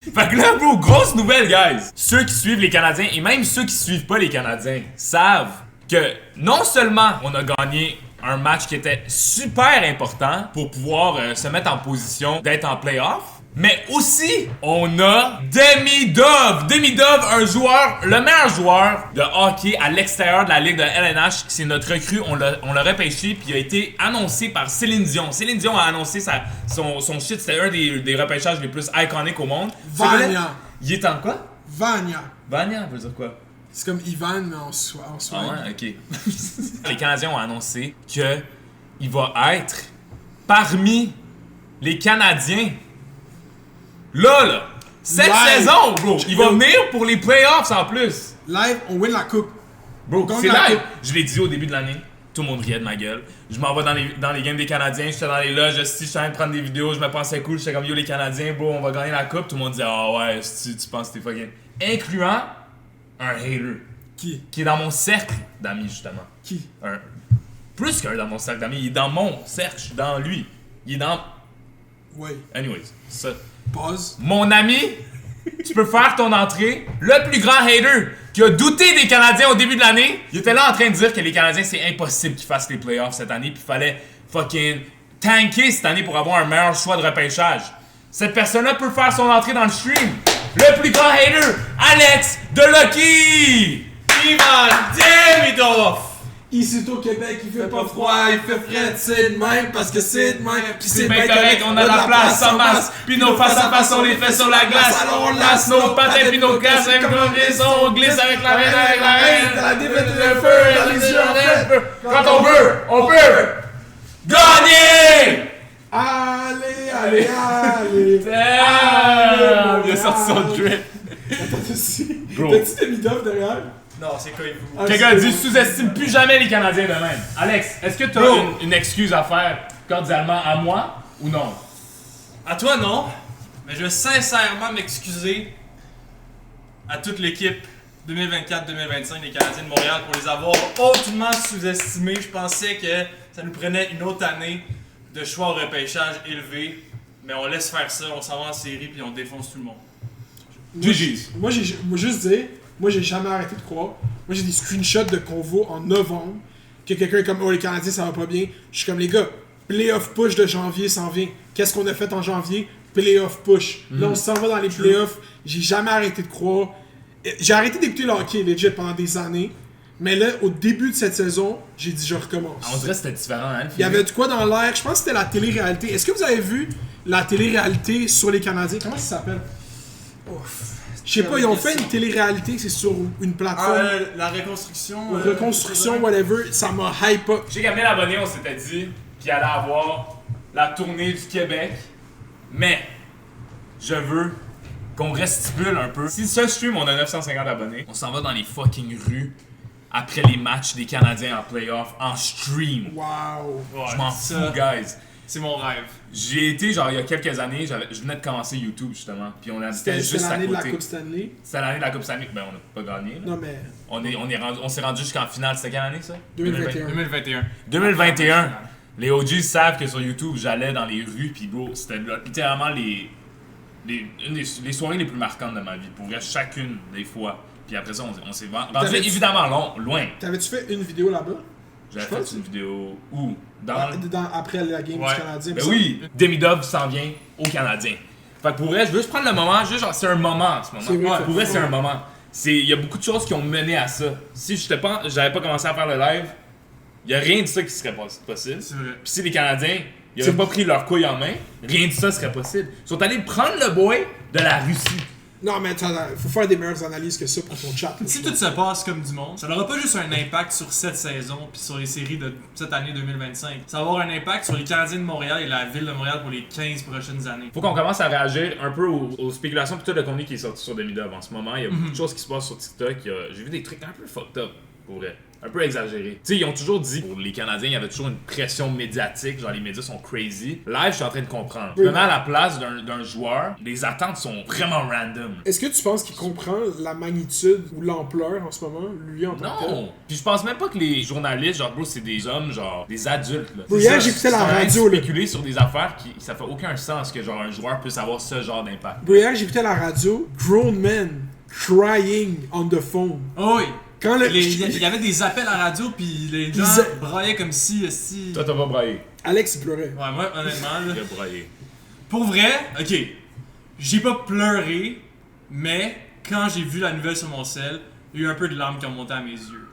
Fait que là, bro, grosse nouvelle, guys! Ceux qui suivent les Canadiens, et même ceux qui suivent pas les Canadiens, savent que non seulement on a gagné un match qui était super important pour pouvoir se mettre en position d'être en playoff, mais aussi, on a Demi Dove! Demi Dove, un joueur, le meilleur joueur de hockey à l'extérieur de la ligue de LNH. C'est notre recrue, on l'a repêché, puis il a été annoncé par Céline Dion. Céline Dion a annoncé son shit, c'était un des repêchages les plus iconiques au monde. Vania. Il est en quoi? Vania. Vania veut dire quoi? C'est comme Ivan, mais en soi. Ah ouais, ok. Les Canadiens ont annoncé que il va être parmi les Canadiens. Là! Cette Live. saison, bro! Il va venir pour les playoffs en plus! Live, on win la coupe. Bro, gagne c'est la live! coupe. Je l'ai dit au début de l'année, tout le monde riait de ma gueule. Je m'en vais dans les games des Canadiens, j'étais dans les loges, si je suis en train de prendre des vidéos, je me pensais cool, j'étais comme yo les Canadiens, bro, on va gagner la coupe. Tout le monde disait ah ouais, si tu penses que t'es fucking. Incluant un hater. Qui? Qui est dans mon cercle d'amis, justement. Qui? Plus qu'un dans mon cercle d'amis, il est dans mon cercle, je suis dans lui. Il est dans. Ouais. Anyways, ça. Pause. Mon ami, tu peux faire ton entrée. Le plus grand hater qui a douté des Canadiens au début de l'année, il était là en train de dire que les Canadiens, c'est impossible qu'ils fassent les playoffs cette année, puis il fallait fucking tanker cette année pour avoir un meilleur choix de repêchage. Cette personne-là peut faire son entrée dans le stream. Le plus grand hater, Alex de Lucky! Ivan Demidov! Ici au Québec, il fait pas froid, il fait frais, c'est de même, parce que c'est de même, pis C'est bien correct, on a la place en masse, pis nos face à face, on les fait sur la glace. Alors on lasse nos patins pis nos casses, avec nos glisse, on glisse avec la reine, avec la reine. Dans la défaite de Le feu, feu, dans les yeux en feu. quand on peut gagner! Allez, allez, allez. Damn! Il a sorti son drip. Attends, aussi. Bro. T'as-tu Demidov derrière? Non, c'est quoi vous? Ah, Quelqu'un c'est dit bon. sous-estime plus jamais les Canadiens de même. Alex, est-ce que t'as Bro. une excuse à faire cordialement à moi ou non? À toi, non. Mais je veux sincèrement m'excuser à toute l'équipe 2024-2025 des Canadiens de Montréal pour les avoir hautement sous-estimés. Je pensais que ça nous prenait une autre année de choix au repêchage élevé. Mais on laisse faire ça, on s'en va en série puis on défonce tout le monde. GG's. Moi, juste dire, moi, j'ai jamais arrêté de croire. Moi, j'ai des screenshots de convo en novembre, que quelqu'un est comme, oh, les Canadiens, ça va pas bien. Je suis comme, les gars, playoff push de janvier s'en vient. Qu'est-ce qu'on a fait en janvier? Playoff push. Là, on s'en va dans les playoffs. J'ai jamais arrêté de croire. J'ai arrêté d'écouter le hockey, legit, pendant des années. Mais là, au début de cette saison, j'ai dit, je recommence. On dirait que c'était différent, hein? Il y avait de quoi dans l'air. Je pense que c'était la télé-réalité. Est-ce que vous avez vu la télé-réalité sur les Canadiens? Comment ça s'appelle? Je sais pas, ils ont fait une télé-réalité, c'est sur une plateforme. La reconstruction. Reconstruction, whatever, ça m'a hype up. J'ai qu'à 1000 abonnés, on s'était dit qu'il allait avoir la tournée du Québec. Mais, je veux qu'on restipule un peu. Si ce stream, on a 950 abonnés, on s'en va dans les fucking rues après les matchs des Canadiens en playoff, en stream. Wow. Ouais, Je m'en ça, fous, guys. C'est mon rêve. J'ai été, genre, il y a quelques années, je venais de commencer YouTube, justement. Puis on habitait C'était juste à l'année de la côté. Coupe Stanley. C'était l'année de la Coupe Stanley. Ben, on n'a pas gagné, là. Non, mais On s'est rendu jusqu'en finale. C'était quelle année, ça? 2021. 2021. 2021. Les OGs savent que sur YouTube, j'allais dans les rues, pis bro, c'était littéralement une des soirées les plus marquantes de ma vie. Pour vrai, chacune des fois. Puis après ça, on s'est rendu T'avais-tu- évidemment loin. T'avais-tu fait une vidéo là-bas? J'avais Je pense. fait une vidéo où? Après la game Ouais. du Canadien. Ben ça. oui, Demidov s'en vient au Canadien. Fait que pour vrai, je veux juste prendre le moment, juste genre, c'est un moment en ce moment. C'est vrai, Ouais, pour vrai, c'est c'est vrai. un moment. Il y a beaucoup de choses qui ont mené à ça. Si j'avais pas commencé à faire le live, il y a rien de ça qui serait possible. C'est vrai. Puis si les Canadiens, ils avaient pas pris leur couille en main, rien de ça serait possible. Ils sont allés prendre le boy de la Russie. Non, mais attends, faut faire des meilleures analyses que ça pour ton chat. là. Si tout se passe comme du monde, ça n'aura pas juste un impact sur cette saison puis sur les séries de cette année 2025. Ça va avoir un impact sur les Canadiens de Montréal et la ville de Montréal pour les 15 prochaines années. Faut qu'on commence à réagir un peu aux spéculations pis tout le contenu qui est sorti sur Demidov en ce moment. Il y a beaucoup de choses qui se passent sur TikTok. J'ai vu des trucs un peu fucked up. pour vrai. Un peu exagéré. Tu sais, ils ont toujours dit, pour les Canadiens, il y avait toujours une pression médiatique, genre les médias sont crazy. Live, je suis en train de comprendre. Oui. Venant à la place d'un joueur, les attentes sont vraiment random. Est-ce que tu penses qu'il comprend la magnitude ou l'ampleur en ce moment, lui en tant que tel? Non! Puis je pense même pas que les journalistes, genre, bro, c'est des hommes, genre, des adultes, là. Bro, C'est hier, ça, j'écoutais la c'est en train de radio, là. spéculer sur des affaires qui, ça fait aucun sens que, genre, un joueur puisse avoir ce genre d'impact. Bro, hier, j'écoutais la radio, grown men crying on the phone. Oh oui! Quand le... Il y avait des appels à la radio, puis les gens braillaient comme si. Toi, t'as pas braillé. Alex, il pleurait. Ouais, moi, honnêtement, là. T'as braillé. Pour vrai, ok. J'ai pas pleuré, mais quand j'ai vu la nouvelle sur mon sel, il y a eu un peu de larmes qui ont monté à mes yeux.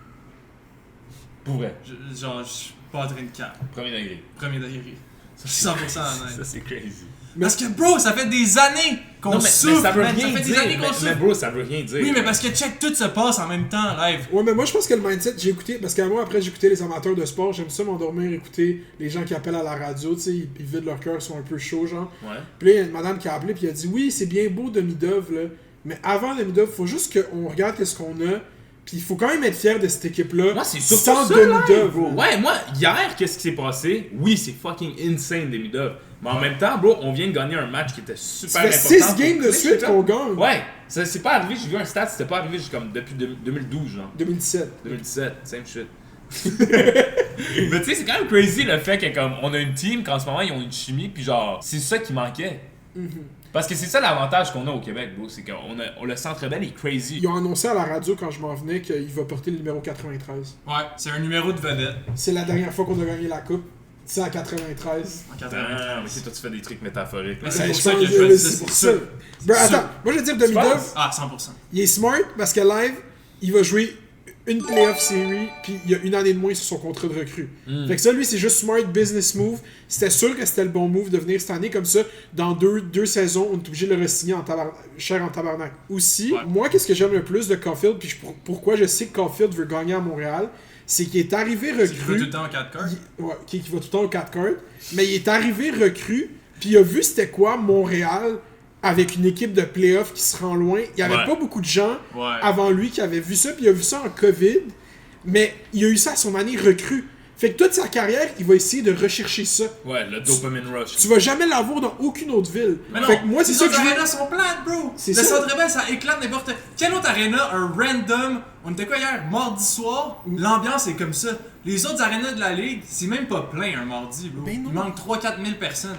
Pour vrai. Genre, je suis pas en train de cap. Premier degré. Premier degré. Je suis 100% honnête. Ça, c'est crazy. Parce que, bro, ça fait des années qu'on Non, souffre, ça veut man. rien Ça fait des dire. années qu'on Mais souffre. bro, ça veut rien dire. Oui, mais parce que check, tout se passe en même temps, live. Ouais, mais moi, je pense que le mindset, j'ai écouté, parce que moi, après, j'ai écouté les amateurs de sport, j'aime ça m'endormir, écouter les gens qui appellent à la radio, tu sais, ils vident leur cœur, ils sont un peu chauds, genre. Ouais. Puis là, il y a une madame qui a appelé, puis elle a dit, oui, c'est bien beau Demidov, là, mais avant Demidov, faut juste qu'on regarde qu'est-ce qu'on a, puis il faut quand même être fier de cette équipe-là. Moi, c'est surtout sans ça, Demidov, live, bro. bro. Ouais, moi, hier, qu'est-ce qui s'est passé? Oui, c'est fucking insane, Demidov. Mais en même temps, bro, on vient de gagner un match qui était super Ça fait important. 6 games de suite qu'on gagne. Ouais, ça c'est pas arrivé, j'ai vu un stat, c'était pas arrivé comme depuis 2012, genre. 2017. 2017, same shit. Mais tu sais, c'est quand même crazy le fait que comme on a une team qu'en ce moment ils ont une chimie, puis genre, c'est ça qui manquait. Parce que c'est ça l'avantage qu'on a au Québec, bro, c'est qu'on le Centre Bell est crazy. Ils ont annoncé à la radio quand je m'en venais qu'il va porter le numéro 93. Ouais, c'est un numéro de vedette C'est la dernière fois qu'on a gagné la coupe. C'est à 93. en Ah, 93. mais si toi tu fais des trucs métaphoriques. Mais là. c'est Ben, pour je ça pense que je choisis ça, c'est pour c'est ça. sûr. Bro, C'est sûr. attends, moi je veux dire Demidov, penses? Ah, 100%. il est smart parce que live, il va jouer une playoff série, puis il y a une année de moins sur son contrat de recrue. Fait que ça, lui, c'est juste smart business move. C'était sûr que c'était le bon move de venir cette année. Comme ça, dans deux saisons, on est obligé de le re-signer cher en tabarnak. Aussi, Ouais. moi, qu'est-ce que j'aime le plus de Caulfield, puis pourquoi je sais que Caulfield veut gagner à Montréal, c'est qu'il est arrivé Tu veux tout recrue. le temps en 4 cartes? Ouais, qui va tout le temps aux 4 cartes. Mais il est arrivé recrue, puis il a vu c'était quoi Montréal avec une équipe de playoff qui se rend loin. Il n'y avait Ouais. pas beaucoup de gens Ouais. avant lui qui avaient vu ça, puis il a vu ça en COVID, mais il a eu ça à son année recrue. Fait que toute sa carrière, il va essayer de rechercher ça. Ouais, le dopamine rush. Tu vas jamais l'avoir dans aucune autre ville. Mais non, Fait que moi, c'est les ça que autres je veux. arénas sont plates, bro! C'est Le ça. Centre Bell, ça éclate n'importe... Quelle autre aréna, un random... On était quoi hier? Mardi soir? L'ambiance est comme ça. Les autres arénas de la Ligue, c'est même pas plein un mardi, bro. Ben non. Il manque 3-4 000 personnes.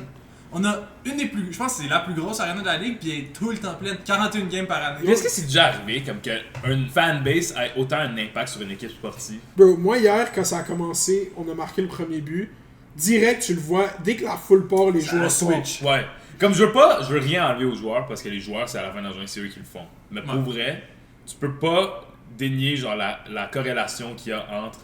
On a une des plus... Je pense que c'est la plus grosse aréna de la Ligue, puis elle est tout le temps pleine. 41 games par année. Est-ce que c'est déjà arrivé comme qu'une fanbase ait autant un impact sur une équipe sportive? Bro, moi, hier, quand ça a commencé, on a marqué le premier but. Direct, tu le vois, dès que la foule part, les joueurs switch. Ouais. Comme je veux rien enlever aux joueurs parce que les joueurs, c'est à la fin de la journée, c'est eux qui le font. Mais pour vrai, tu peux pas dénier genre la corrélation qu'il y a entre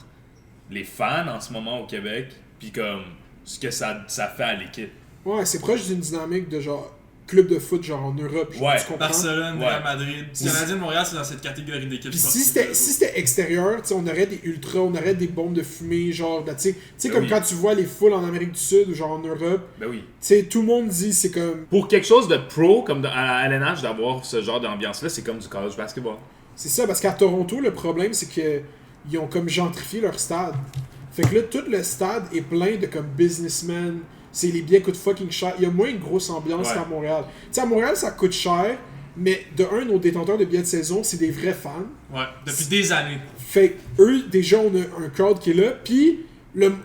les fans en ce moment au Québec puis comme ce que ça fait à l'équipe. Ouais, c'est proche d'une dynamique de genre club de foot, genre en Europe. Genre, Ouais. tu comprends? Barcelone, Ouais. Real Madrid. Oui. Canadien de Montréal, c'est dans cette catégorie d'équipes Puis sportives. si c'était extérieur, tu sais, on aurait des ultras, on aurait des bombes de fumée, genre, tu sais, Ben comme oui. quand tu vois les foules en Amérique du Sud ou genre en Europe, Ben oui. tu sais, tout le monde dit c'est comme. Pour quelque chose de pro, comme à LNH, d'avoir ce genre d'ambiance-là, c'est comme du college basketball. C'est ça, parce qu'à Toronto, le problème, c'est que ils ont comme gentrifié leur stade. Fait que là, tout le stade est plein de comme businessmen. C'est les billets coûtent fucking cher. Il y a moins une grosse ambiance Ouais. qu'à Montréal. Tu sais, à Montréal, ça coûte cher, mais de un, nos détenteurs de billets de saison, c'est des vrais fans. Ouais, depuis des années. Fait que eux, déjà, on a un crowd qui est là. Puis,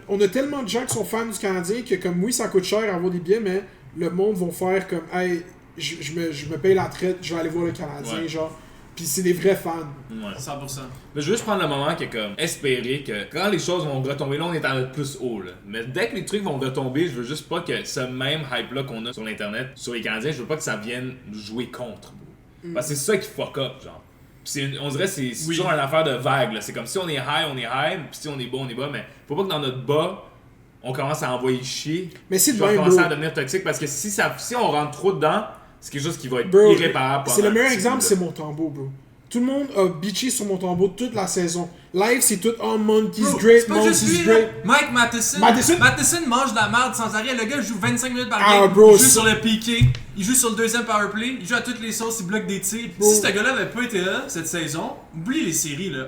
on a tellement de gens qui sont fans du Canadien que, comme oui, ça coûte cher avoir des billets, mais le monde vont faire comme, hey, je me paye la traite, je vais aller voir le Canadien, Ouais. genre. Puis c'est des vrais fans. Ouais. 100%. Mais je veux juste prendre le moment que comme espérer que quand les choses vont retomber, là on est à notre plus haut là. Mais dès que les trucs vont retomber, je veux juste pas que ce même hype là qu'on a sur l'internet, sur les Canadiens, je veux pas que ça vienne nous jouer contre. Bro. Parce que c'est ça qui fuck up genre. Puis on dirait que c'est Oui. toujours une affaire de vague là. C'est comme si on est high, puis si on est bas, on est bas, mais faut pas que dans notre bas, on commence à envoyer chier. Mais c'est Je de vais même, commencer bro. à devenir toxique parce que si on rentre trop dedans, c'est quelque chose qui va être Bro, irréparable. c'est le pendant meilleur un petit exemple, bout, c'est là. Montembeau, bro. Tout le monde a bitché sur mon tombeau toute la saison. Live, c'est tout oh, Monkey's Bro, great, c'est pas juste Monkey's lui, là. great. Mike Matheson. Matheson? Mange de la merde sans arrêt. Le gars joue 25 minutes par Ah, game. bro, Il joue c'est- sur le piqué. Il joue sur le deuxième powerplay. Il joue à toutes les sauces. Il bloque des tirs. Bro. Si ce gars-là avait pas été là cette saison, oublie les séries. Là.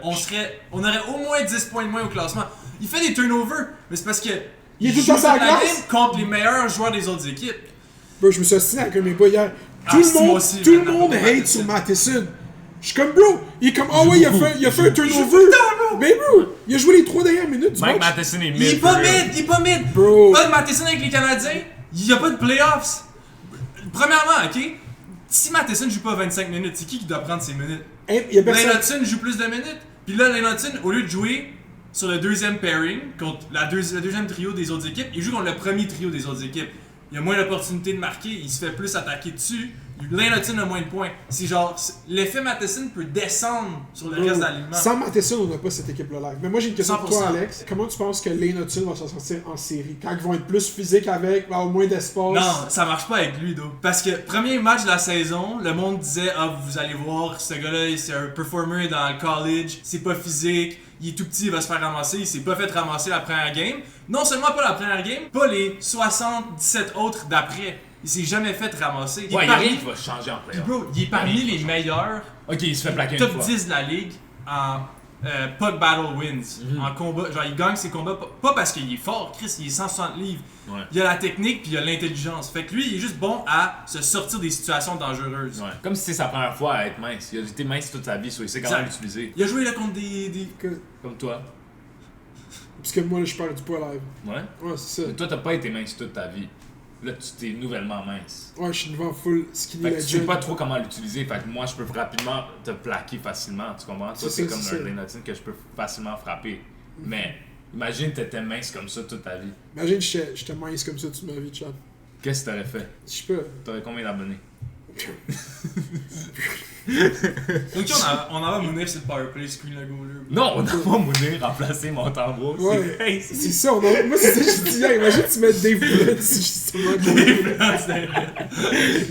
On aurait au moins 10 points de moins au classement. Il fait des turnovers, mais c'est parce que Il est tout le joue temps sur la toute glace. game contre les meilleurs joueurs des autres équipes. Bro, je me suis assis avec un de mes boys hier. Ah, Tout le c'est moi monde, aussi, tout le maintenant, monde pour hate Matheson. sur Matheson. Je suis comme, bro, il est comme, oh ouais, il a fait un turnover. Mais bro, il a joué les 3 dernières minutes du Mike match. Matheson est Il est mid. pas for real. mid, il est pas mid. Bro. Paul Matheson avec les Canadiens, il y a pas de playoffs. Premièrement, ok, si Matheson joue pas 25 minutes, c'est qui doit prendre ses minutes? Hein, il y a personne. Lane Hudson joue plus de minutes. Puis là, Lane Hudson, au lieu de jouer sur le deuxième pairing, contre le deuxième trio des autres équipes, il joue contre le premier trio des autres équipes. Il a moins d'opportunités de marquer, il se fait plus attaquer dessus. Lane Hudson a moins de points. C'est genre, l'effet Matheson peut descendre sur le reste de l'alignement. Sans Matheson, on n'a pas cette équipe-là live. Mais moi, j'ai une question pour toi, 100%. Alex. Comment tu penses que Lane Hudson va s'en sortir en série? Quand ils vont être plus physiques avec, va avoir moins d'espace? Non, ça marche pas avec lui, d'où. Parce que premier match de la saison, le monde disait ah vous allez voir, ce gars-là c'est un performer dans le college, c'est pas physique, il est tout petit, il va se faire ramasser, il s'est pas fait ramasser la première game. Non seulement pas la première game, pas les 77 autres d'après. Il s'est jamais fait ramasser. Il Ouais, est y'a parmi, rien qui va changer en Puis playoff. bro, il est parmi les meilleurs Ok, il se fait plaquer une top fois. 10 de la ligue en puck battle wins. En combat, genre il gagne ses combats pas parce qu'il est fort, Chris, il est 160 livres. Ouais. Il a la technique puis il a l'intelligence. Fait que lui, il est juste bon à se sortir des situations dangereuses. Ouais. Comme si c'est sa première fois à être mince. Il a été mince toute sa vie, so il sait comment Exact. l'utiliser. Il a joué là contre des... Comme toi. Parce que moi, je perds du poids live. Ouais. Ouais, c'est ça. Mais toi, t'as pas été mince toute ta vie. Là, tu t'es nouvellement mince. Ouais, je suis devant full skinny Fait que tu sais legend. pas trop comment l'utiliser. Fait que moi, je peux rapidement te plaquer facilement. Tu comprends? Toi, C'est c'est ça, comme c'est un ça. Lane Hudson que je peux facilement frapper. Mais imagine t'étais mince comme ça toute ta vie. Imagine, j'étais mince comme ça toute ma vie, chat. Qu'est-ce que t'aurais fait? Je sais pas. T'aurais combien d'abonnés? Donc on en va mounir sur le powerplay, screen le goaler. Non, on n'a pas moulé remplacer mon tambour. Ouais. C'est C'est crazy. ça, moi c'est ça que je dis hier. Imagine tu mets Dave Blood justement.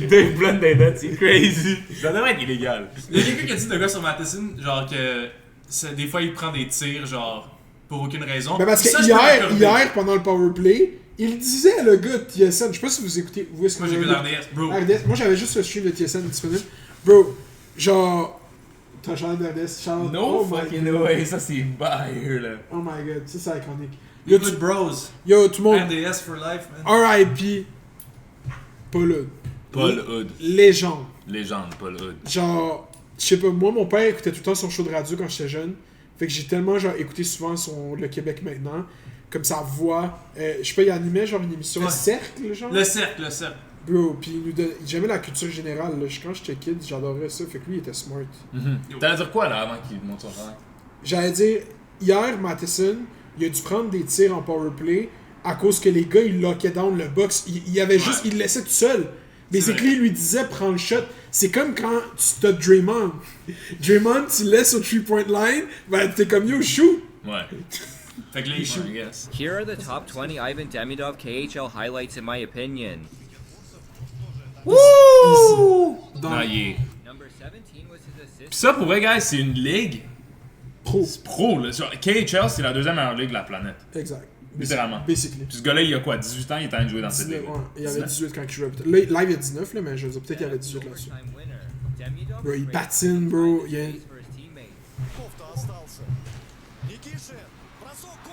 Dave Blunt des notes, c'est crazy. Ça devrait être illégal. Il y a quelqu'un qui a dit de gars sur Matheson, genre que des fois il prend des tirs, genre pour aucune raison. Ben parce Ça, que je peux l'accorder. hier, pendant le powerplay, il disait, le gars de TSN, je sais pas si vous écoutez, vous est-ce que Moi vous j'ai vu avez- l'RDS, bro. RDS, moi j'avais juste le stream de TSN disponible. Bro, genre, t'as Charles d'RDS, Charles. No oh my fucking God. way, ça c'est bail là. Oh my god, ça c'est iconique. Yo, Good bros. yo, tout le monde, RDS for life, man. R.I.P. Paul Hood. Paul Hood. Légende. Légende, Paul Hood. Genre, je sais pas, moi mon père écoutait tout le temps son show de radio quand j'étais jeune. Fait que j'ai tellement genre écouté souvent le Québec maintenant. Comme sa voix. Je sais pas, il animait genre une émission Ouais. Cercle, genre. Le cercle, le cercle. Bro, pis il nous donne. J'aimais la culture générale, là. Quand j'étais kid, j'adorais ça. Fait que lui, il était smart. T'allais dire quoi là avant qu'il monte son travail? J'allais dire, hier, Matheson, il a dû prendre des tirs en powerplay à cause que les gars, ils locked down le box. Il avait juste. Il le laissait tout seul. Mais c'est que lui, il lui disait, prends le shot. C'est comme quand tu t'as Draymond. Draymond, tu le laisses au 3-point line, ben t'es comme yo, shoot. Ouais. Fait que là, il shoot. I guess. Here are the top 20 Ivan Demidov KHL highlights in my opinion. Non, il est. Number 17 was his assist. Pis ça, pour vrai, guys, c'est une ligue Pro. pro là. Sur- KHL, c'est la deuxième meilleure ligue de la planète. Exact. Littéralement. Basically. Puis ce gars-là, il a quoi, 18 ans, il est en train de jouer dans cette 19, ligue. ouais. Il y avait 18 quand il jouait. Là, live, il y a 19, là, mais je veux dire, peut-être qu'il y avait 18 là-dessus. Overtime winner. Demidov Bro, il traded patine, bro. Il y a... plays for his teammates. Кофта остался. Никишин. Бросок гол.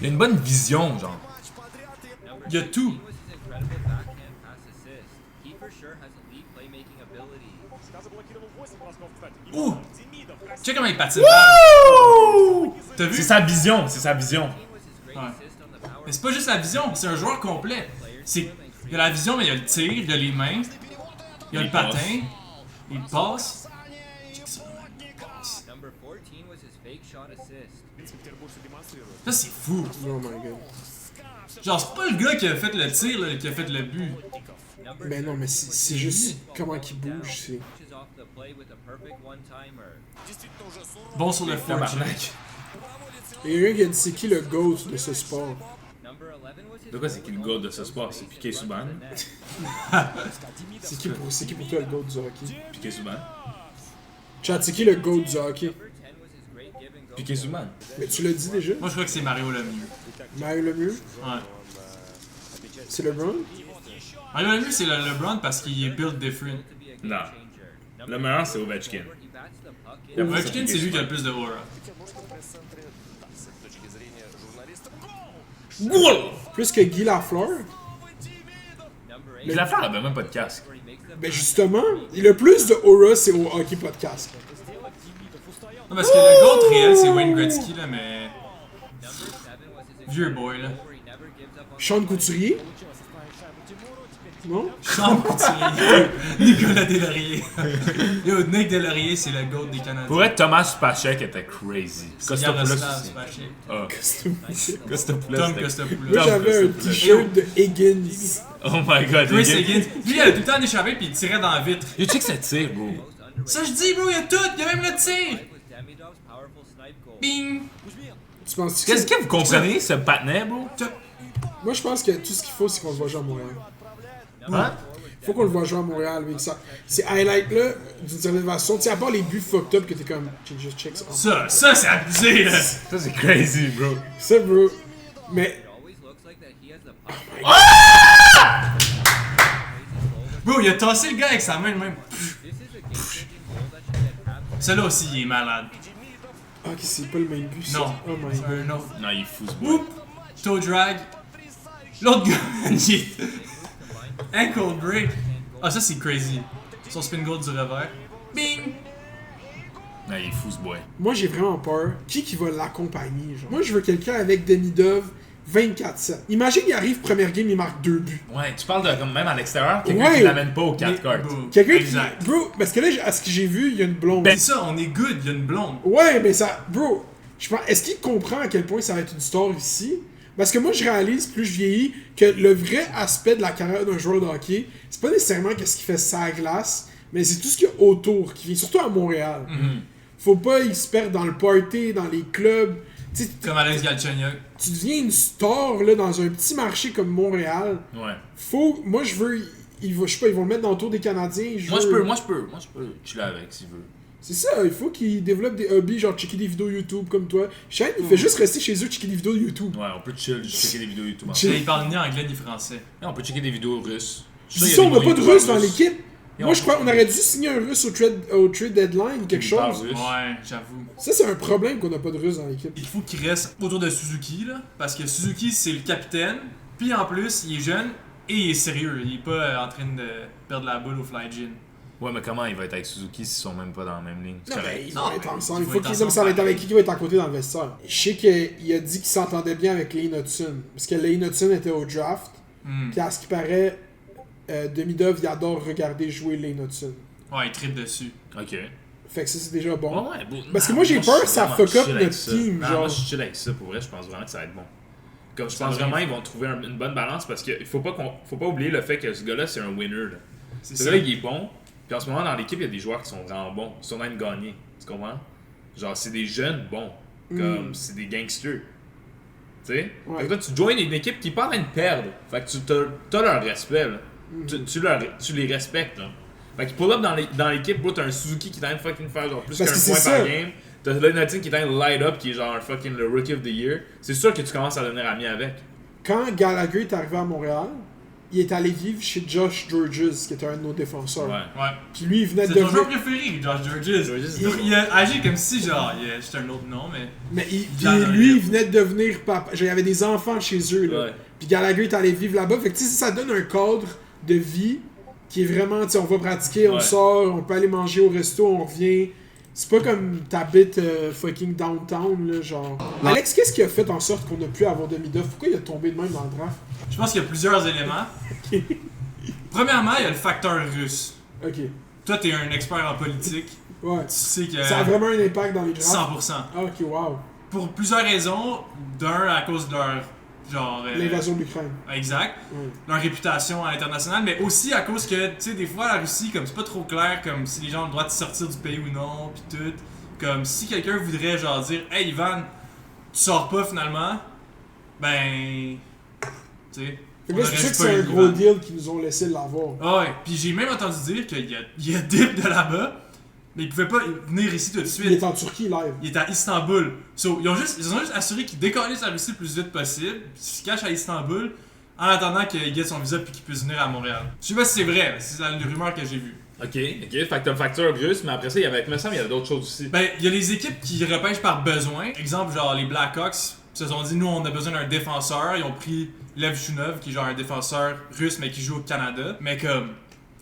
Il a une bonne vision, genre. Матч подряд и Il y a tout. Was his incredible backhand pass assist. He for sure has elite playmaking ability. Ouh! Tu sais comment il patine. T'as vu? C'est sa vision, c'est sa vision. Was his great Ouais. assist on the power Mais c'est pas juste la vision, c'est un joueur complet. C'est, il y a la vision, mais il y a le tir, il y a les mains, il y a le patin, il passe. Number 14 was his fake shot assist. Ça, c'est fou. Oh my god. Genre, c'est pas le gars qui a fait le tir, là, qui a fait le but. Number Ben non, mais c'est juste comment qu'il down, bouge, c'est... launches off the play with a perfect one-timer. Bon sur le forecheck. Tabarnak. Il y a un qui a dit c'est qui le GOAT de ce sport. De quoi c'est qui le goal de ce sport? C'est Piqué Subban? C'est qui pour toi le GOAT du hockey? Piqué Subban? Chad, c'est qui le GOAT du hockey? Piqué Subban? Mais tu l'as dit déjà? Moi, je crois que c'est Mario Lemieux. Mario Lemieux? Ouais. C'est LeBron? Mario Lemieux, c'est le LeBron parce qu'il est built different. Non. Le meilleur, c'est Ovechkin. Ovechkin, c'est lui qui a le plus de aura. Goal! Plus que Guy Lafleur? Guy Lafleur avait même pas de casque. Ben justement, le plus de aura, c'est au Hockey Podcast. Non, parce que le GOAT réel, c'est Wayne Gretzky, là, mais. Vieux boy, là. Sean Couturier? Non? Sean Couturier. Nicolas Deslauriers. Yo, Nick Deslauriers, c'est le GOAT des Canadiens. Pour être Thomas Spacek était crazy. Yaroslav aussi. Spacek. Ah. Costopoulos. Tom c'était- Costopoulos. Moi, j'avais un Costopoulos. t-shirt de Higgins. Oh my god, Chris les gars. Higgins. Lui, il a tout le temps d'échapper puis il tirait dans la vitre. Yo, check ce tir, bro. Ça, je dis, bro, il y a tout. Il y a même le tir. Bing. Tu penses Qu'est-ce que vous comprenez, ce patinet, bro? Moi, je pense que tout ce qu'il faut, c'est qu'on le voit jouer à Montréal. Hein? Faut qu'on le voit jouer à Montréal avec ça. Ces highlights-là, d'une certaine façon, tu sais, à part les buts fucked up que t'es comme, just check ça. Ça, c'est abusé, là. Ça, c'est crazy, bro. Ça, bro. Mais, Bro, il a tassé le gars avec sa main de même. Celui-là aussi, il est malade. ah, ok, c'est pas le même but, ça. Non, Oh my c'est god. un autre. Non, il est fou, ce boy. Oup! Toe drag. L'autre gars, il est... Ankle break. Ah, ça, c'est crazy. Son spin goal du revers. Bing! Non, il est fou, ce boy. Moi, j'ai vraiment peur. Qui va l'accompagner, genre? Moi, je veux quelqu'un avec Demidov 24-7. Imagine, il arrive, première game, il marque 2 buts. Ouais, tu parles de comme même à l'extérieur, quelqu'un Ouais. qui l'amène pas aux 4 cartes. Bro, Quelqu'un exact. qui... Bro, parce que là, à ce que j'ai vu, il y a une blonde. C'est ça, on est good, il y a une blonde. Ouais, mais ça... Bro, je pense... Est-ce qu'il comprend à quel point ça va être une star ici? Parce que moi, je réalise, plus je vieillis, que le vrai aspect de la carrière d'un joueur de hockey, c'est pas nécessairement qu'est-ce qu'il fait sa glace, mais c'est tout ce qu'il y a autour, qui vient surtout à Montréal. Faut pas il se perdre dans le party, dans les clubs. Tu sais, Comme Alex Galchenyuk. tu deviens une star là, dans un petit marché comme Montréal. Ouais. Faut... Moi, je veux... Je sais pas, ils vont le mettre dans le tour des Canadiens. Moi, je peux chiller avec, s'il veut. C'est ça, il faut qu'ils développent des hobbies, genre checker des vidéos YouTube comme toi. Shane, il fait juste rester chez eux checker des vidéos YouTube. Ouais, on peut chill, checker des vidéos YouTube. Chill. Il parle ni anglais ni français. On peut checker des vidéos russes. Dis ça, on n'a pas de Russes dans l'équipe. Moi, je crois qu'on aurait dû signer un Russe au trade deadline, quelque chose. Ouais, j'avoue. Ça, c'est un problème qu'on n'a pas de Russes dans l'équipe. Il faut qu'il reste autour de Suzuki, là. Parce que Suzuki, c'est le capitaine. Puis en plus, il est jeune et il est sérieux. Il est pas en train de perdre la boule au fly gin. Ouais, mais comment il va être avec Suzuki s'ils sont même pas dans la même ligne? C'est Non, correct. mais ils Non, vont être mais ensemble. ils Il vont faut être qu'ils aiment ça ensemble, être avec qui va être à côté dans le vestiaire. Je sais qu'il a dit qu'il s'entendait bien avec Lane Hudson. Parce que Lane Hudson était au draft. Puis à ce qui paraît, Demidov, il adore regarder jouer Lane Hudson. Ouais, il tripe dessus. Ok. Fait que ça, c'est déjà bon. Ouais, bon. Parce que moi, j'ai peur que ça fuck up notre team, Non, genre. moi, je suis chill avec ça. Pour vrai, je pense vraiment que ça va être bon. Comme je pense vraiment qu'ils vont trouver une bonne balance parce qu'il faut pas oublier le fait que ce gars-là, c'est un winner. Là. C'est Ce ça. gars-là, il est bon. Puis en ce moment, dans l'équipe, il y a des joueurs qui sont vraiment bons. Ils sont en train de gagner. Tu comprends? Genre, c'est des jeunes bons. Comme, c'est des gangsters. Tu sais? Ouais. Fait que toi, tu joins une équipe qui est pas en train de perdre. Fait que tu t'as leur respect, là. Tu les respectes, là. Fait que pull up dans l'équipe, bro, t'as un Suzuki qui est en train de fucking faire genre plus qu'un Parce que point c'est par ça. game. T'as Lennotin qui est en train de light up, qui est genre un fucking le Rookie of the Year. C'est sûr que tu commences à devenir ami avec. Quand Gallagher est arrivé à Montréal, il est allé vivre chez Josh Georges, qui était un de nos défenseurs. Ouais. Ouais. Puis lui, il venait C'est de ton joueur devenir... préféré, Josh Georges. Georges. Il a agi comme si, genre, c'était un autre nom, mais. Mais Gallagher. lui, il venait de devenir papa. Genre, il y avait des enfants chez eux, là. Ouais. Puis Gallagher est allé vivre là-bas. Fait que, tu sais, ça donne un cadre de vie qui est vraiment, tu sais, on va pratiquer, on Ouais. sort, on peut aller manger au resto, on revient. C'est pas comme t'habites fucking downtown, là, genre. Alex, qu'est-ce qui a fait en sorte qu'on a pu avoir Demidov? Pourquoi il a tombé de même dans le draft? Je pense qu'il y a plusieurs éléments. Premièrement, il y a le facteur russe. Ok. Toi, t'es un expert en politique. Ouais. Tu sais que. Ça a vraiment un impact dans les drafts? 100%. Ah, ok, wow. Pour plusieurs raisons. D'un, à cause de leur. Genre. L'invasion de l'Ukraine. Exact. Ouais. Leur réputation à l'international, mais aussi à cause que, tu sais, des fois, la Russie, comme c'est pas trop clair, comme si les gens ont le droit de sortir du pays ou non, pis tout. Comme si quelqu'un voudrait, genre, dire, hey Ivan, tu sors pas finalement, ben. Tu sais. Fait que On là, c'est aurait pour ça que juste pas c'est eu un le gros Liban. deal qu'ils nous ont laissé l'avoir. Ah ouais, puis j'ai même entendu dire qu'il y a Dip de là-bas, mais il pouvait pas venir ici tout de Il suite. est en Turquie live. Il est à Istanbul. So, ils ont juste assuré qu'il décollait sa Russie le plus vite possible, puis qu'il se cache à Istanbul, en attendant qu'il get son visa puis qu'il puisse venir à Montréal. Je sais pas si c'est vrai, mais c'est une rumeur que j'ai vue. Ok, fait que t'as une facture russe, mais après ça, il me semble qu'il y avait d'autres choses aussi. Ben, il y a les équipes qui repêchent par besoin. Exemple, genre les Blackhawks se sont dit, nous, on a besoin d'un défenseur. Ils ont pris Lev Shunov, qui est genre un défenseur russe, mais qui joue au Canada. Mais comme,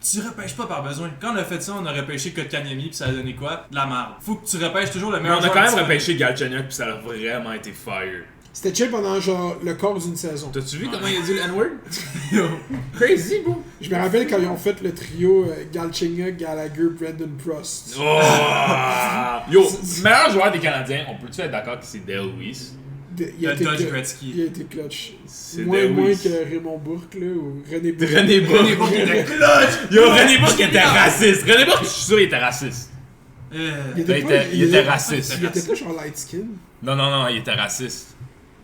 tu repêches pas par besoin. Quand on a fait ça, on a repêché Kotkaniemi, puis ça a donné quoi? De la merde. Faut que tu repêches toujours le Mais meilleur on a joueur quand même disponible. repêché Galchenyuk, puis ça a vraiment été fire. C'était chill pendant genre le quart d'une saison. T'as-tu vu comment il a dit le N-word? Yo. Crazy, bro! Je me rappelle quand ils ont fait le trio Galchenyuk, Gallagher, Brandon Prost. Oh! Yo, meilleur joueur des Canadiens, on peut-tu être d'accord que c'est Dale Weiss? Il a Le été Dodge cl- Gretzky. Il a été clutch. C'est Moins Lewis. que Raymond Bourque là, ou René Bourque. René Bourque. René Bourque était clutch! Yo, René Bourque était raciste. René Bourque, je suis sûr, il était raciste. Il Ben, il était raciste. Il était pas genre light skin. Non, il était raciste.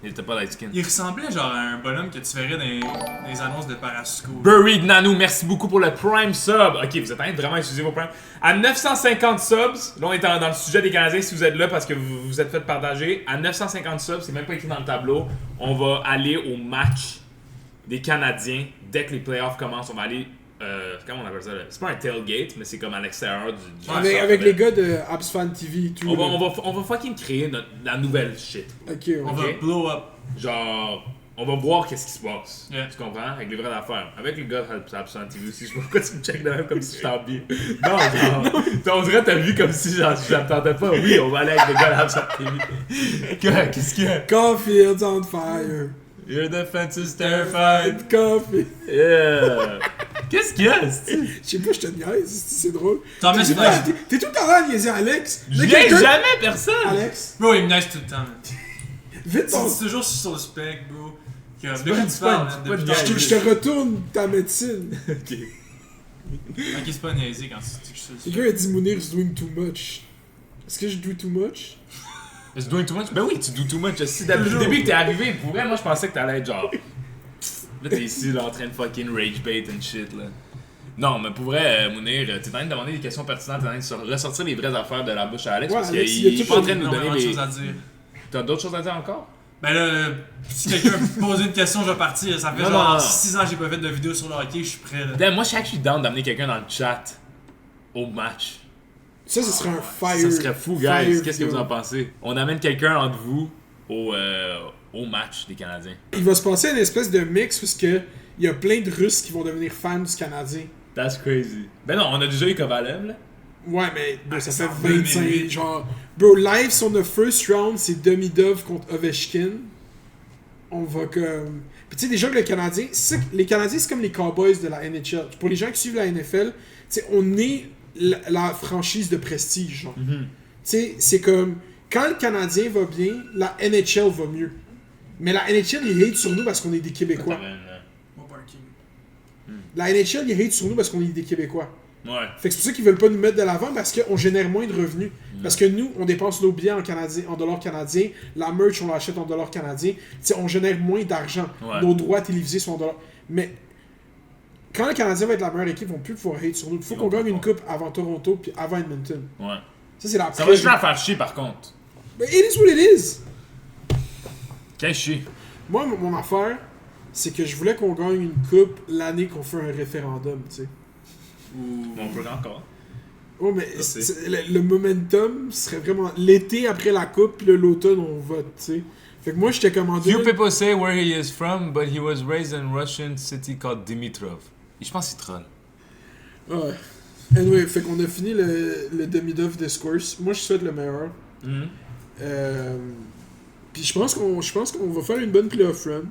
Il était pas light skin. Il ressemblait genre à un bonhomme que tu verrais dans les annonces de Parasco. Buried Nanou, merci beaucoup pour le Prime Sub. Ok, vous êtes en train de vraiment utiliser vos Prime. À 950 subs, là on est dans le sujet des Canadiens si vous êtes là parce que vous vous êtes fait partager. À 950 subs, c'est même pas écrit dans le tableau. On va aller au match des Canadiens dès que les playoffs commencent. On va aller. Comment on appelle ça là? C'est pas un tailgate, mais c'est comme à l'extérieur du Avec les gars de Abs Fan TV et tout. on va fucking créer la nouvelle shit. Ok, On ouais. va blow up. Genre, on va voir qu'est-ce qui se passe. Yeah. Tu comprends? Avec les vraies affaires. Avec les gars de Absent TV aussi. Je sais pas pourquoi tu me checkes de même comme si je t'enviais. Non, genre, on dirait que t'as vu comme si genre, je l'attendais pas. Oui, on va aller avec les gars de Absent TV. Qu'est-ce qu'il y a? Caulfield's on fire. Your defense is terrified. Caulfield. Yeah. Qu'est-ce qu'il y a, c'est-tu? Je sais pas, je te niaise, c'est drôle. T'en mets T'es pas. t'es tout le temps là à niaiser Alex. Je Là, viens quelqu'un- jamais personne. Alex, Bro, il me niaise tout le temps, man. vite ton... C'est toujours sur le spec, bro. De pas- quoi tu c'est pas- parles, c'est man? pas Depuis de tantôt. Je te retourne ta médecine. Ok. Ok, c'est pas niaisé quand tu dis que je suis. Quelqu'un a dit Mounir's doing too much. Est-ce que je do too much? Is doing too much? Ben oui, tu do too much. Si depuis le début que t'es arrivé, pour vrai, moi je pensais que t'allais être genre. Là t'es ici là en train de fucking rage bait and shit là. Non, mais pour vrai, Mounir, t'es en train de demander des questions pertinentes, t'es en train de ressortir les vraies affaires de la bouche à Alex Ouais, parce Alex, qu'il il a est tout pas en train de nous Énormément donner de des. choses à dire. T'as d'autres choses à dire encore? Ben là, si quelqu'un me pose une question, je vais partir. Ça fait Non, genre non. 6 ans que j'ai pas fait de vidéo sur le hockey, je suis prêt là. Damn, moi je suis actually down d'amener quelqu'un dans le chat au match. Ça, ce serait un fire. Ça serait fou, guys. fire Qu'est-ce que vous vidéo. en pensez? On amène quelqu'un entre vous au match des Canadiens. Il va se passer une espèce de mix parce que il y a plein de Russes qui vont devenir fans du Canadien. That's crazy. Ben non, on a déjà eu Kovalev là. Ouais, mais bro, ça c'est fait en 25. 2008. Genre, bro, live sur the first round, c'est Demidov contre Ovechkin. On va comme. Puis tu sais, déjà que le Canadien. Les Canadiens, c'est comme les Cowboys de la NHL. Pour les gens qui suivent la NFL, tu sais, on est la franchise de prestige. Genre. Tu sais, c'est comme. Quand le Canadien va bien, la NHL va mieux. Mais la NHL, ils hate sur nous parce qu'on est des Québécois. Mon parking. La NHL, ils hate sur nous parce qu'on est des Québécois. Ouais. Fait que c'est pour ça qu'ils veulent pas nous mettre de l'avant parce qu'on génère moins de revenus. Parce que nous, on dépense nos billets en dollars canadiens, la merch, on l'achète en dollars canadiens. T'sais, on génère moins d'argent. Ouais. Nos droits télévisés sont en dollars. Mais quand le Canadien va être la meilleure équipe, ils vont plus pouvoir hate sur nous. Il faut Ils qu'on vont gagne pas. une coupe avant Toronto puis avant Edmonton. Ouais. Ça, c'est la Ça va juste la faire chier par contre. Mais it is what it is. Qu'est-ce chier? Moi, mon affaire, c'est que je voulais qu'on gagne une coupe l'année qu'on fait un référendum, tu sais. On peut encore. Oh, mais Ça, le momentum serait vraiment l'été après la coupe, puis l'automne, on vote, tu sais. Fait que moi, j'étais commandé. Few people say where he is from, but he was raised in a Russian city called Dimitrov. Et je pense qu'il troll. Ouais. Anyway, fait qu'on a fini le demi-dove discourse. Moi, je souhaite le meilleur. Puis je pense qu'on va faire une bonne playoff run.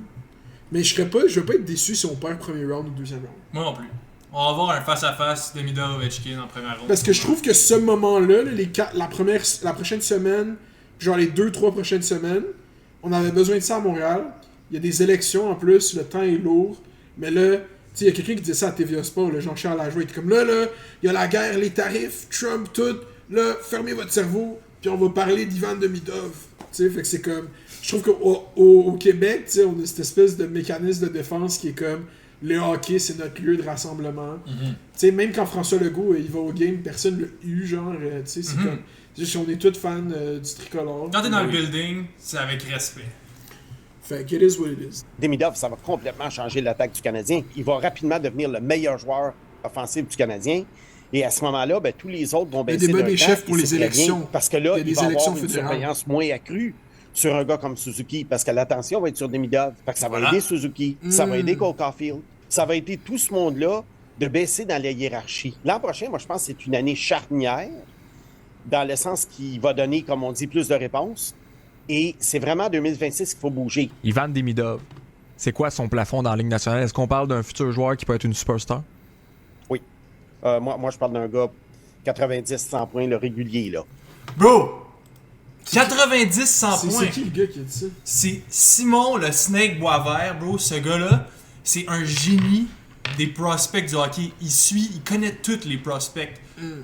Mais je vais pas être déçu si on perd premier round ou deuxième round. Moi non plus. On va avoir un face-à-face de Mida Ovechkin en première ronde. Parce que je trouve que ce moment-là, là, la prochaine semaine, genre les 2-3 prochaines semaines, on avait besoin de ça à Montréal. Il y a des élections en plus, le temps est lourd. Mais là, tu sais, il y a quelqu'un qui disait ça à TVA Sport, le Jean-Charles Lajoie, il était comme là, il y a la guerre, les tarifs, Trump, tout. Là, fermez votre cerveau. puis on va parler d'Ivan Demidov. Tu sais, fait que c'est comme... Je trouve qu'au Québec, tu sais, on a cette espèce de mécanisme de défense qui est comme... Le hockey, c'est notre lieu de rassemblement. Tu sais, même quand François Legault, il va au game, personne l'a eu, genre, tu sais, c'est comme... Juste, on est tous fans du tricolore. Quand t'es dans le building, c'est avec respect. Fait que it is what it is. Demidov, ça va complètement changer l'attaque du Canadien. Il va rapidement devenir le meilleur joueur offensif du Canadien. Et à ce moment-là, ben, tous les autres vont baisser Il y a des d'un débats des cran, chefs pour et les c'est très élections. bien, parce que là, Il y a des il va élections avoir une fédérales. surveillance moins accrue sur un gars comme Suzuki, parce que l'attention va être sur Demidov. Fait que ça va Voilà. aider Suzuki, ça va aider Cole Caulfield, ça va aider tout ce monde-là de baisser dans la hiérarchie. L'an prochain, moi, je pense que c'est une année charnière, dans le sens qu'il va donner, comme on dit, plus de réponses. Et c'est vraiment en 2026 qu'il faut bouger. Ivan Demidov, c'est quoi son plafond dans la Ligue nationale? Est-ce qu'on parle d'un futur joueur qui peut être une superstar? Oui. Moi, je parle d'un gars 90-100 points, le régulier, là. Bro! 90-100 C'est points. qui le gars qui a dit ça? C'est Simon le Snake Boisvert, bro. Ce gars-là, c'est un génie des prospects du hockey. Il connaît tous les prospects.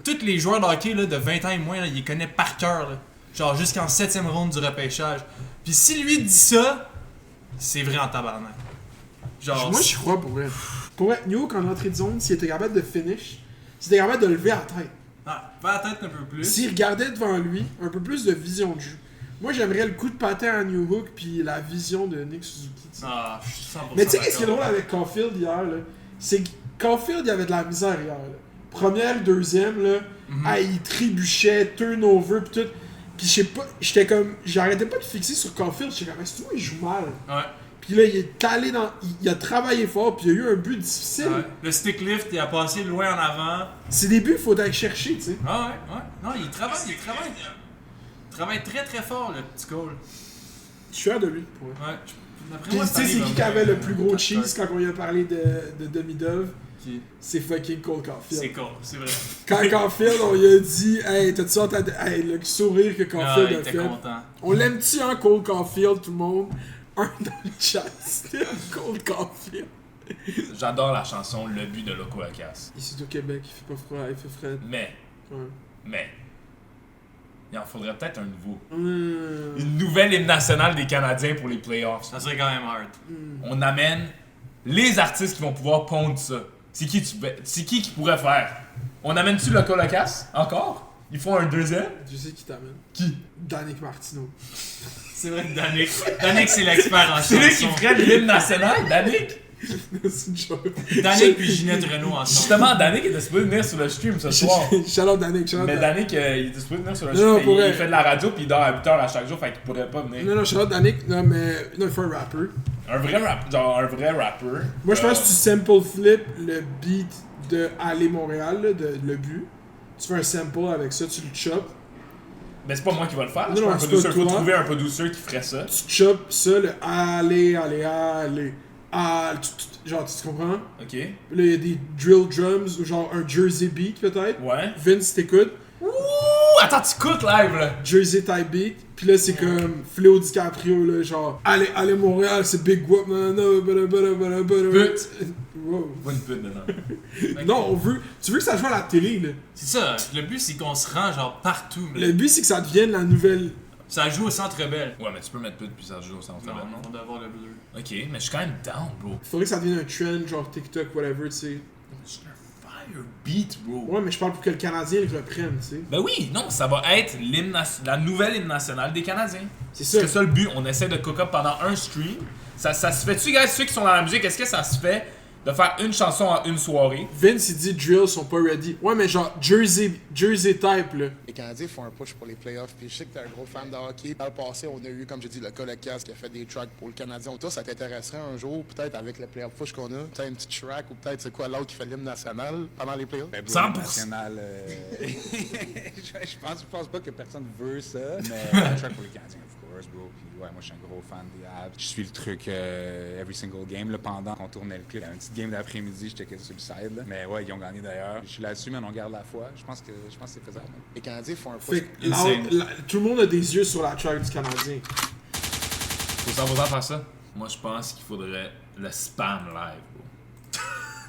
Tous les joueurs de hockey là, de 20 ans et moins, là, il les connaît par cœur. Là. Genre jusqu'en 7e ronde du repêchage. Puis si lui dit ça, c'est vrai en tabarnak. Genre, Moi, j'y crois pour vrai. Pour vrai, New York en entrée de zone, s'il était capable de finish, s'il était capable de lever la tête, ah, fais la tête un peu plus. s'il regardait devant lui, un peu plus de vision de jeu. Moi, j'aimerais le coup de patin à New Hook puis la vision de Nick Suzuki. Tu sais. Ah, je suis 100% Mais tu sais, qu'est-ce qui est d'accord. drôle avec Caulfield hier, là? C'est que Caulfield, il avait de la misère hier, là. Première, deuxième, là, il trébuchait, turnover pis tout. Pis je sais pas, j'étais comme, j'arrêtais pas de fixer sur Caulfield, j'étais comme, est-ce que il joue mal? Ouais. Pis là, il est allé dans, il a travaillé fort, pis il a eu un but difficile. Ouais. Le stick lift, il a passé loin en avant. C'est des buts, il faut aller chercher, tu sais. Ah ouais. Non, il travaille. Il travaille très très fort, le petit Cole. Je suis fier de lui, pour vrai. Ouais. D'après Pis moi, tu sais, c'est va qui bien. avait le plus gros cheese quand on lui a parlé de Demidov? Qui? C'est fucking Cole C'est Caulfield. Cole, c'est vrai. Quand Caulfield, on lui a dit, hey, t'as-tu entendu, hey, le sourire que Ah, Caulfield il a était fait. content. On l'aime-tu, hein, Cole Caulfield, tout le monde? Un dans le chat, c'était Cole Caulfield. J'adore la chanson Le but de Loco Acas. Ici au Québec, il fait pas froid, il fait frais. Mais, il en faudrait peut-être un nouveau. Hum. Une nouvelle hymne nationale des Canadiens pour les playoffs. Ça serait quand même hard. On amène les artistes qui vont pouvoir pondre ça. C'est qui pourrait faire? On amène-tu Loco Acas? Encore? Ils font un deuxième? Je sais qui t'amène. Qui? Danick Martineau. C'est vrai que Danick c'est l'expert en C'est lui qui chanson. ferait l'hymne national, Danick? C'est une joke. Danick puis Ginette Renault ensemble. Justement, Danick était supposé venir sur le stream ce soir. Shout-out Danick, shout-out Mais Danick. Danick, il était supposé venir sur le Non, stream, non, mais pour il vrai. fait de la radio puis il dort à 8h à chaque jour, fait qu'il pourrait pas venir. Non, shout-out Danick, non, mais non, il faut un rapper. Un vrai rapper. Moi, je pense que tu sample flip le beat de Aller Montréal, là, de le but. Tu fais un sample avec ça, tu le chopes. Mais c'est pas moi qui va le faire. Non, Je non, un c'est producer. pas Faut toi. trouver un producer qui ferait ça. Tu chopes ça, le Aller, aller, aller. Genre, tu comprends? Ok. Là, il y a des drill drums, ou genre un Jersey beat peut-être. Ouais. Vince t'écoute. Ouh, attends, tu cook live là. Jersey type beat. Puis là, c'est comme Fléau DiCaprio, là, genre allez Montréal, c'est Big Whoop, non, Pute. Wow. Pas une pute dedans. Non, on veut. Tu veux que ça joue à la télé, là. C'est ça, le but c'est qu'on se rend genre partout. Mais Le but, c'est que ça devienne la nouvelle. ça joue au Centre Belle. Ouais, mais tu peux mettre pute puis ça joue au centre Non, Bell, on doit avoir le bleu. Ok, mais je suis quand même down, bro. Faudrait que ça devienne un trend, genre TikTok, whatever, tu sais. C'est un fire beat, bro. Ouais, mais je parle pour que le Canadien le reprenne, tu sais. Ben oui, non, ça va être la nouvelle hymne nationale des Canadiens. C'est C'est ça. ça le but. On essaie de cook up pendant un stream. Ça se fait-tu, guys, ceux qui sont dans la musique, est-ce que ça se fait de faire une chanson en une soirée? Vince, il dit drills sont pas ready. Ouais, mais genre Jersey type, là. Les Canadiens font un push pour les playoffs. Puis je sais que t'es un gros fan de hockey. Dans le passé, on a eu, comme j'ai dit, le Colocas qui a fait des tracks pour le Canadien. Toi, ça t'intéresserait un jour, peut-être avec le playoff push qu'on a, peut-être un petit track ou peut-être c'est quoi l'autre qui fait l'hymne national pendant les playoffs? Ben, 100%. national, je pense pas que personne veut ça, mais un track pour les Canadiens, of course, bro. Puis ouais, moi, je suis un gros fan des Habs. Je suis le truc every single game. Là, pendant qu'on tournait le clip, il y a une petite game d'après-midi, j'étais sur le side. Là. Mais ouais, ils ont gagné d'ailleurs. Je suis là-dessus, mais on garde la foi. Je pense que c'est faisable. Les Canadiens font un push. Fait que tout le monde a des yeux sur la track du Canadien. Faut savoir faire ça. Moi, je pense qu'il faudrait le spam live,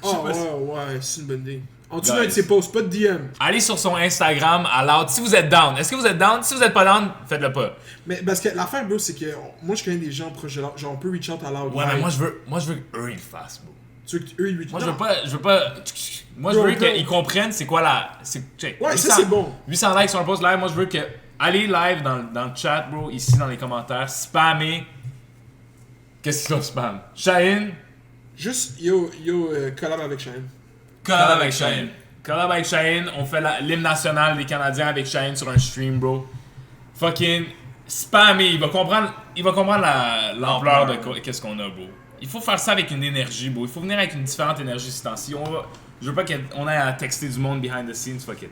bro. Ah ouais, c'est une bonne idée. En dessous d'un de ses posts, pas de DM. Allez sur son Instagram à Loud si vous êtes down. Est-ce que vous êtes down? Si vous êtes pas down, faites-le pas. Mais parce que l'affaire, bro, c'est que moi, je connais des gens proches de Loud. Genre, on peut reach out à Loud. Ouais, mais moi je veux qu'eux ils le fassent, bro. Tu veux qu'eux, ils reach Moi out? je veux pas. Moi je Bro, veux bro. qu'ils comprennent c'est quoi la. Check. Ouais, 800 ça, c'est bon. 800 likes sur un post live, moi je veux que. Allez live dans le chat, bro, ici dans les commentaires, spammez. Qu'est-ce qu'il faut spam? Shaheen. Juste, collab avec Shane. Collab avec Shaheen. Collab avec Shaheen, on fait l'hymne national des Canadiens avec Shaheen sur un stream, bro. Fucking spammé, il va comprendre l'ampleur de qu'est-ce qu'on a, bro. Il faut faire ça avec une énergie, bro. Il faut venir avec une différente énergie ce temps-ci. Je veux pas qu'on ait à texter du monde behind the scenes, fuck it.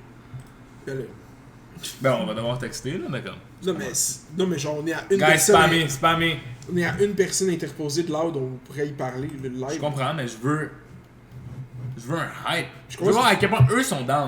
Ben, on va devoir texter, là, mais comme. Non, mais genre, on est à une Guys, personne. spammé. On est à une personne interposée de Loud, on pourrait y parler, le live. Je comprends, mais je veux un hype. Je veux comprends voir à quel point eux sont down.